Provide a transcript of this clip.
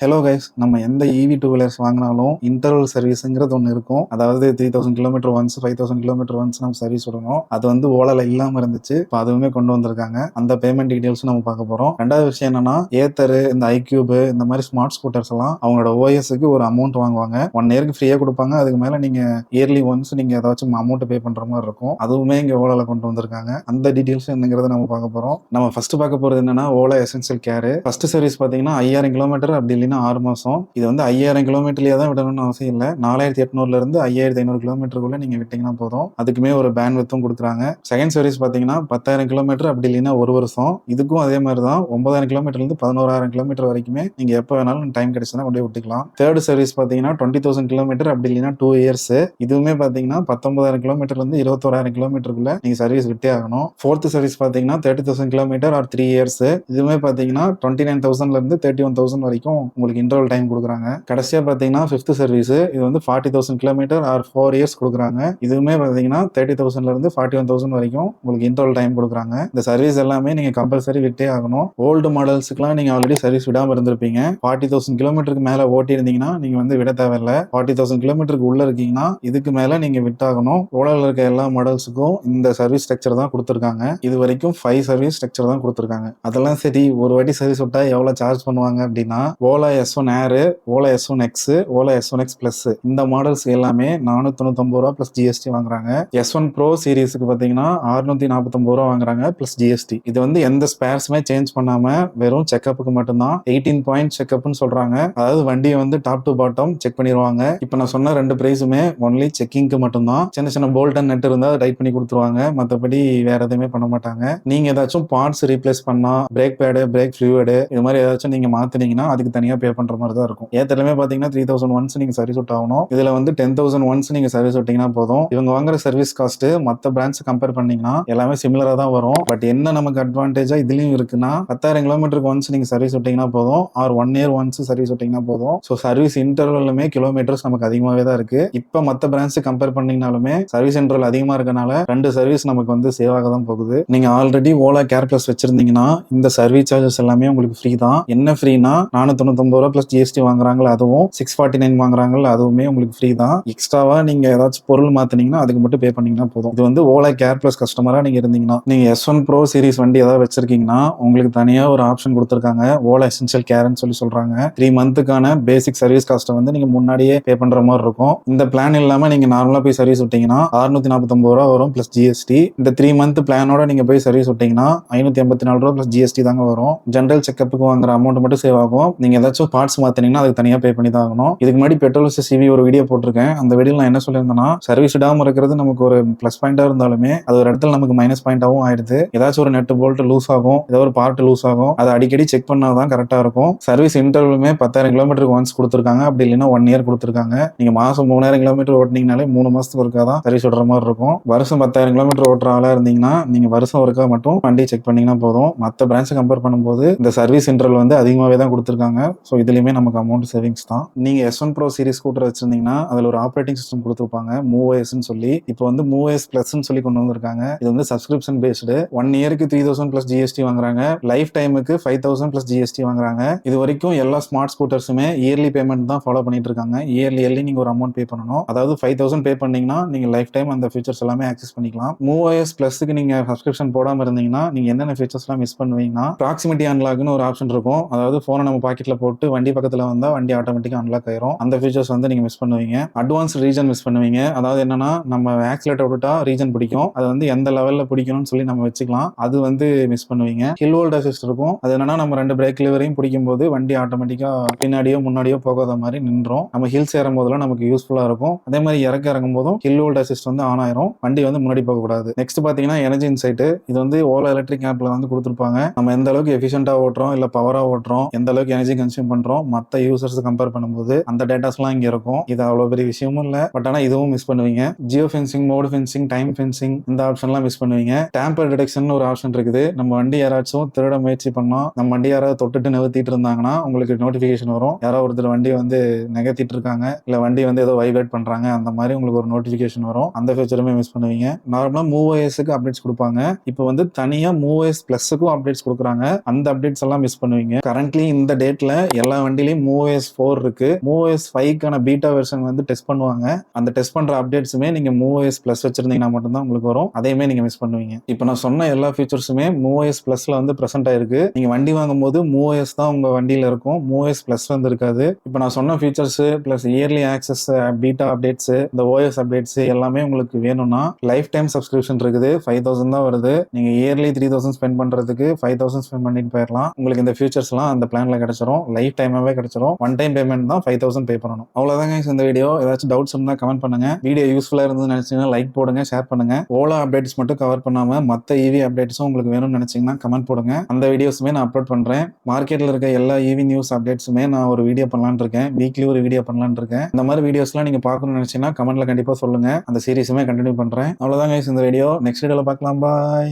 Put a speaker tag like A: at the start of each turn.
A: Hello guys, நம்ம எந்த இவி two wheelers வாங்கினாலும் இன்டர்வல் சர்வீஸுங்கிறது ஒன்று இருக்கும். அதாவது 3000 கிலோமீட்டர் ஒன்ஸ் 5000 கிலோமீட்டர் ஒன்ஸ் நம்ம சர்வீஸ் விடணும். அது வந்து ஓலால இல்லாமல் இருந்துச்சு. இப்போ அதுவுமே கொண்டு வந்திருக்காங்க. அந்த பேமெண்ட் டீடைல்ஸும் நம்ம பார்க்க போகிறோம். ரெண்டாவது விஷயம் என்னன்னா, ஏத்தரு, இந்த ஐக்யூப், இந்த மாதிரி ஸ்மார்ட் ஸ்கூட்டர்ஸ் எல்லாம் அவங்களோட ஓஎஸ்க்கு ஒரு அமௌண்ட் வாங்குவாங்க. 1 இயருக்கு ஃப்ரீயாக கொடுப்பாங்க. அதுக்கு மேலே நீங்கள் இயர்லி ஒன்ஸ் நீங்கள் ஏதாச்சும் அமௌண்ட் பே பண்ணுற மாதிரி இருக்கும். அதுவுமே இங்கே ஓலால கொண்டு வந்திருக்காங்க. அந்த டீடைல்ஸ் என்னங்கிறத நம்ம பார்க்க போகிறோம். நம்ம ஃபர்ஸ்ட் பார்க்க போகிறது என்னன்னா, Ola essential care first service பார்த்தீங்கன்னா 5000 கிலோமீட்டர் அப்படி 6 மாசம். இது வந்து 5000 கிலோமீட்டர்லயே தான் விடணும்னு அவசியம் இல்லை. 4800 இருந்து 5500 கிலோமீட்டருக்குள்ள நீங்க விட்டீங்கன்னா போதும். அதுக்குமே ஒரு பேண்ட்வித்தும் கொடுக்குறாங்க. செகண்ட் சர்வீஸ் பாத்தீங்கன்னா 10,000 கிலோமீட்டர் அப்படி இல்லைன்னா 1 வருஷம். இதுக்கும் அதே மாதிரி தான் 9000 கிலோமீட்டர்ல இருந்து 11,000 கிலோமீட்டர் வரைக்குமே நீங்க எப்ப வேணாலும் டைம் கிடைச்சுன்னா கொண்டு போய் விட்டுக்கலாம். தேர்ட் சர்வீஸ் பாத்தீங்கன்னா 20,000 கிலோமீட்டர் அப்படி இல்லைன்னா 2 இயர்ஸ். இதுவுமே பாத்தீங்கன்னா 19,000 கிலோமீட்டர்ல இருந்து 21,000 கிலோமீட்டருக்குள்ள நீங்க சர்வீஸ் விட்டே ஆகணும். ஃபோர்த் சர்வீஸ் பாத்தீங்கன்னா 30,000 கிலோமீட்டர் ஆர் 3 இயர்ஸ். இதுவுமே பாத்தீங்கன்னா 29,000 இருந்து 31,000 வரைக்கும் உங்களுக்கு இன்டர்வல் டைம் கொடுக்குறாங்க. கடைசியா பாத்தீங்கன்னா ஃபிஃப்த் சர்வீஸ், இது வந்து 40,000 கிலோமீட்டர் ஆர் 4 இயர்ஸ் கொடுக்குறாங்க. இதுவுமே பாத்தீங்கன்னா 30,000 இருந்து 41,000 வரைக்கும் உங்களுக்கு இன்டர்வல் டைம் கொடுக்குறாங்க. இந்த சர்வீஸ் எல்லாமே நீங்க கம்பல்சரி விட்டே ஆகணும். ஓல்டு மாடல்ஸ்க்குலாம் நீங்க ஆல்ரெடி சர்வீஸ் விடாம இருந்திருப்பீங்க. 40,000 கிலோமீட்டருக்கு மேல ஓட்டி இருந்தீங்கன்னா நீங்க வந்து விட தேவையில்லை. 40,000 கிலோமீட்டருக்கு உள்ள இருக்கீங்கன்னா இதுக்கு மேல நீங்க விட்டாகணும். ஓலால இருக்க எல்லா மாடல்ஸுக்கும் இந்த சர்வீஸ் ஸ்ட்ரக்சர் தான் கொடுத்துருக்காங்க. இது வரைக்கும் 5 சர்வீஸ் ஸ்ட்ரக்சர் தான் கொடுத்துருக்காங்க. அதெல்லாம் சரி, ஒரு வாட்டி சர்வீஸ் விட்டா எவ்வளவு சார்ஜ் பண்ணுவாங்க அப்படின்னா, Ola S1 Air, Ola S1 X, Ola S1 X Plus இந்த மாடல்ஸ் எல்லாமே 499 ரூபா பிளஸ் ஜிஎஸ்டி வாங்குறாங்க. S1 Pro சீரிஸ்க்கு பாத்தீங்கன்னா 649 ரூபா வாங்குறாங்க பிளஸ் ஜிஎஸ்டி. இது வந்து எந்த ஸ்பேர்ஸுமே சேஞ்ச் பண்ணாம வெறும் செக்அப்புக்கு மட்டும்தான். 18 பாயிண்ட் செக்அப்னு சொல்றாங்க. அதாவது வண்டியை வந்து டாப் டு பாட்டம் செக் பண்ணிடுவாங்க. இப்போ நான் சொன்ன ரெண்டு பிரைஸுமே ஒன்லி செக்கிங்க்கு மட்டும்தான். சின்ன சின்ன போல்ட் அண்ட் நெட் இருந்தா டைட் பண்ணி கொடுத்துருவாங்க. மற்றபடி வேற எதுவுமே பண்ண மாட்டாங்க. நீங்க ஏதாச்சும் பார்ட்ஸ் ரீப்ளேஸ் பண்ணா, பிரேக் பேடு, பிரேக் ஃப்ளூயிடு இது மாதிரி ஏதாச்சும் நீங்க மாத்தினீங்கன்னா அதுக்கு தனியா பே பண்ற மாதிரி தான் இருக்கும். ஏத்தலுமே பாத்தீங்கன்னா 3000 ஒன்ஸ் நீங்க சர்வீஸ் விட் ஆகணும். இதுல வந்து 10,000 ஒன்ஸ் நீங்க சர்வீஸ் விட்டீங்கன்னா போதும். இவங்க வாங்குற சர்வீஸ் காஸ்ட் மத்த பிராண்ட்ஸ் கம்பேர் பண்ணீங்கன்னா எல்லாமே சிமிலரா தான் வரும். பட் என்ன நமக்கு அட்வான்டேஜா இதுலயும் இருக்குன்னா, 10,000 கிலோமீட்டருக்கு ஒன்ஸ் நீங்க சர்வீஸ் விட்டீங்கன்னா போதும், ஆர் 1 இயர் ஒன்ஸ் சர்வீஸ் விட்டீங்கன்னா போதும். ஸோ சர்வீஸ் இன்டர்வலுமே கிலோமீட்டர்ஸ் நமக்கு அதிகமாவே தான் இருக்கு. இப்ப மத்த பிராண்ட்ஸ் கம்பேர் பண்ணீங்கனாலுமே சர்வீஸ் இன்டர்வல் அதிகமா இருக்கனால 2 சர்வீஸ் நமக்கு வந்து சேவ் ஆக தான் போகுது. நீங்க ஆல்ரெடி ஓலா கேர் பிளஸ் வச்சிருந்தீங்கன்னா இந்த சர்வீஸ் சார்ஜஸ் எல்லாமே உங்களுக்கு ஃப்ரீ தான். என்ன ஃப்ரீனா 499 ரூபா பிளஸ் ஜிஎஸ்டி வாங்குறாங்களா, அதுவும் 649 வாங்குறாங்கல்ல, அதுவுமே உங்களுக்கு ஃப்ரீ தான். எக்ஸ்ட்ராவா நீங்க ஏதாச்சும் பொருள் மாத்தினீங்கன்னா அதுக்கு மட்டும் பே பண்ணீங்கன்னா போதும். இது வந்து ஓலா கேர் பிளஸ் கஸ்டமரா நீங்க இருந்தீங்கன்னா, நீங்க S1 Pro சீரிஸ் வண்டி ஏதாவது வச்சிருக்கீங்கன்னா உங்களுக்கு தனியா ஒரு ஆப்ஷன் கொடுத்துருக்காங்க. ஓலா எசென்சியல் கேர்னு சொல்றாங்க. 3 மந்த்துக்கான பேசிக் சர்வீஸ் காஸ்ட்டை வந்து நீங்க முன்னாடியே பே பண்ற மாதிரி இருக்கும். இந்த பிளான் இல்லாம நீங்க நார்மலா போய் சர்வீஸ் விட்டீங்கன்னா 649 ரூபா வரும் பிளஸ் ஜிஎஸ்டி. இந்த 3 மந்த் பிளானோட நீங்க போய் சர்வீஸ் விட்டீங்கன்னா 584 ரூபா பிளஸ் ஜிஎஸ்டி தாங்க வரும். ஜென்ரல் செக்அப்புக்கு வாங்குற அமௌண்ட் மட்டும் சேவ் ஆகும். நீங்க ஏதாச்சும் பார்ட்ஸ் மாத்தினீங்கன்னா அதுக்கு தனியா பே பண்ணி தான் ஆகணும். இதுக்கு முன்னாடி பெட்ரோல் சிவி ஒரு வீடியோ போட்டிருக்கேன். அந்த வீடியோல நான் என்ன சொல்லியிருந்தேன்னா, சர்வீஸ் விடாம இருக்கிறது நமக்கு ஒரு பிளஸ் பாயிண்டா இருந்தாலுமே அது ஒரு இடத்துல நமக்கு மைனஸ் பாயிண்டாவும் ஆயிடுது. ஏதாச்சும் ஒரு நெட் போல்ட் லூஸ் ஆகும், ஏதோ ஒரு பார்ட் லூஸ் ஆகும். அதை அடிக்கடி செக் பண்ணாதான் கரெக்டா இருக்கும். சர்வீஸ் இன்டர்வலுமே 10,000 கிலோமீட்டருக்கு ஒன்ஸ் கொடுத்துருக்காங்க. அப்படி இல்லைன்னா 1 இயர் கொடுத்துருக்காங்க. நீங்க மாசம் 3000 கிலோமீட்டர் ஓட்டினீங்கனாலே 3 மாசத்துக்கு ஒருக்கா தான் சர்வீஸ் விடுற மாதிரி இருக்கும். வருஷம் 10,000 கிலோமீட்டர் ஓட்டுற ஆளா இருந்தீங்கன்னா நீங்க வருஷம் ஒருக்கா மட்டும் வண்டி செக் பண்ணீங்கன்னா போதும். மற்ற பிராண்ட்ஸ் கம்பேர் பண்ணும்போது இந்த சர்வீஸ் இன்டர்வல் வந்து அதிகமாவே தான் கொடுத்துருக்காங்க. ஸோ இதுலயுமே நமக்கு அமௌண்ட் சேவிங்ஸ் தான். நீங்க S1 Pro சீரிஸ் ஸ்கூட்டர் வச்சிருந்தீங்கன்னா அதுல ஒரு ஆப்ரேட்டிங் சிஸ்டம் கொடுத்துருப்பாங்க, MOOOS சொல்லி. இப்போ வந்து MOOOS Plus சொல்லி கொண்டு வந்திருக்காங்க. இது வந்து சப்ஸ்கிரிப்ஷன் பேஸ்டு. 1 இயருக்கு 3000 பிளஸ் ஜிஎஸ்டி வாங்குறாங்க. லைஃப் டைமுக்கு 5,000 பிளஸ் ஜிஎஸ்டி வாங்குறாங்க. இது வரைக்கும் எல்லா ஸ்மார்ட் ஸ்கூட்டர்ஸுமே இயர்லி பேமெண்ட் தான் ஃபாலோ பண்ணிட்டு இருக்காங்க. இயர்லி நீங்க ஒரு அமௌண்ட் பே பண்ணணும். அதாவது 5,000 பே பண்ணீங்கன்னா நீங்க லைஃப் டைம் அந்த ஃபீச்சர்ஸ் எல்லாமே ஆக்சஸ் பண்ணிக்கலாம். MOOOS Plusக்கு நீங்க சப்ஸ்கிரிப்ஷன் போடாம இருந்தீங்கன்னா நீங்க என்னென்ன ஃபீச்சர்ஸ் எல்லாம் மிஸ் பண்ணுவீங்கன்னா, ப்ராக்சிமிட்டி அன்லாக்னு ஒரு ஆப்ஷன் இருக்கும். அதாவது போனை நம்ம பாக்கெட்ல போட்டு வண்டி பக்கத்துல வந்தா வண்டி ஆட்டோமேட்டிக்கா அன்லாக் ஆயிரும். அந்த ஃபீச்சர்ஸ் வந்து நீங்க மிஸ் பண்ணுவீங்க. அட்வான்ஸ் ரீஜன் மிஸ் பண்ணுவீங்க. அதாவது என்னன்னா, நம்ம ஆக்சிலேட்டர் விட்டா ரீஜன் பிடிக்கும். அது வந்து எந்த லெவல்ல பிடிக்கணும்னு சொல்லி நம்ம வச்சுக்கலாம். அது வந்து மிஸ் பண்ணுவீங்க. ஹில் ஹோல்ட் அசிஸ்ட் இருக்கும். அது என்னன்னா, நம்ம 2 பிரேக் லிவரையும் பிடிக்கும் போது வண்டி ஆட்டோமேட்டிக்கா பின்னாடியோ முன்னாடியோ போகாத மாதிரி நின்றோம். நம்ம ஹில்ஸ் ஏறும் போதெல்லாம் நமக்கு யூஸ்ஃபுல்லா இருக்கும். அதே மாதிரி இறங்கும் போதும் ஹில் ஹோல்ட் அசிஸ்ட் வந்து ஆன் ஆயிரும். வண்டி வந்து முன்னாடி போக கூடாது. நெக்ஸ்ட் பாத்தீங்கன்னா எனர்ஜி இன்சைட். இது வந்து ஓலா எலக்ட்ரிக் ஆப்ல வந்து கொடுத்துருப்பாங்க. நம்ம எந்த அளவுக்கு எஃபிஷியன்டா ஓட்டுறோம், இல்ல பவரா ஓட்டுறோம், எந்த அளவுக்கு எனர்ஜி கன்சியூம் பண்றோம், மத்த யூசர்ஸ் கம்பேர் பண்ணும்போது அந்த டேட்டாஸ்லாம் இங்க இருக்கும். இது அவ்வளவு பெரிய விஷயமும் இல்ல. பட் ஆனா இதுவும் மிஸ் பண்ணுவீங்க. Jio fencing, mode fencing, time fencing இந்த ஆப்ஷன்லாம் மிஸ் பண்ணுவீங்க. டேம்பர் டிடெக்ஷன் ஒரு ஆப்ஷன் இருக்குது. நம்ம வண்டி யாராச்சும் திருட முயற்சி பண்ணா, நம்ம வண்டி யாராவது தொட்டுட்டு நிறுத்திட்டு இருந்தாங்கன்னா உங்களுக்கு நோட்டிபிகேஷன் வரும். யாராவது ஒருத்தர் வண்டி வந்து நகர்த்திட்டு இருக்காங்க, இல்ல வண்டி வந்து ஏதோ வைப்ரேட் பண்றாங்க, அந்த மாதிரி உங்களுக்கு ஒரு நோட்டிபிகேஷன் வரும். அந்த ஃபீச்சருமே மிஸ் பண்ணுவீங்க. நார்மலா MOOOSக்கு அப்டேட்ஸ் கொடுப்பாங்க. இப்போ வந்து தனியா MOOOS Plusக்கும் அப்டேட்ஸ் கொடுக்குறாங்க. அந்த அப்டேட்ஸ் எல்லாம் மிஸ் பண்ணுவீங்க. கரண்ட்லி இந்த டேட்ல எல்லா வண்டிலையும் MOOOS 4 இருக்கு. MOOOS 5க்கான பீட்டா வெர்ஷன் வந்து டெஸ்ட் பண்ணுவாங்க. அந்த டெஸ்ட் பண்ற அப்டேட்ஸுமே நீங்க MOOOS Plus வச்சிருந்தீங்கன்னா மட்டும்தான் உங்களுக்கு வரும். அதையுமே நீங்க மிஸ் பண்ணுவீங்க. இப்போ நான் சொன்ன எல்லா ஃபீச்சர்ஸுமே MOOOS Plusல வந்து பிரசன்ட் ஆயிருக்கு. நீங்க வண்டி வாங்கும்போது MOOOS தான் உங்க வண்டியில இருக்கும். MOOOS Plus வந்து இருக்காது. இப்போ நான் சொன்ன features plus early access, beta updates, இந்த OS அப்டேட்ஸ் எல்லாமே உங்களுக்கு வேணும்னா லைஃப் டைம் சப்ஸ்கிரிப்ஷன் இருக்குது. 5000 தான் வருது. நீங்க இயர்லி 3000 ஸ்பெண்ட் பண்றதுக்கு 5000 ஸ்பெண்ட் பண்ணிட்டு போயிடலாம். உங்களுக்கு இந்த ஃபீச்சர்ஸ்லாம் அந்த பிளான்ல கிடைச்சிரும். லைஃப் டைமாவே கிடைச்சிரும். ஒன் டைம் பேமெண்ட் தான் 5000 பே பண்ணணும். அவ்வளவுதாங்க இந்த வீடியோ. ஏதாச்சும் டவுட்ஸ் இருந்தா கமெண்ட் பண்ணுங்க. வீடியோ யூஸ்ஃபுல்லா இருந்ததுன்னு நினைச்சீங்கன்னா லைக் போடுங்க, ஷேர் பண்ணுங்க. ஓலா அப்டேட்ஸ் மட்டும் கவர் பண்ணாம மத்த EV அப்டேட்ஸும் உங்களுக்கு வேணும்னு நினைச்சீங்கன்னா கமெண்ட் போடுங்க. அந்த வீடியோஸுமே நான் அப்லோட் பண்றேன். மார்க்கெட்ல இருக்க எல்லா EV நியூஸ் அப்டேட்ஸுமே நான் ஒரு வீடியோ பண்ணலாம்னு இருக்கேன். வீக்லி ஒரு வீடியோ பண்ணலாம்னு இருக்கேன். இந்த மாதிரி வீடியோஸ்லாம் நீங்க பார்க்கணும்னு நினைச்சீங்கன்னா கமெண்ட்ல கண்டிப்பா சொல்லுங்க. அந்த சீரிஸுமே கண்டினியூ பண்றேன். அவ்வளவுதாங்க இந்த வீடியோ. நெக்ஸ்ட் வீடியோல பார்க்கலாம். பாய்.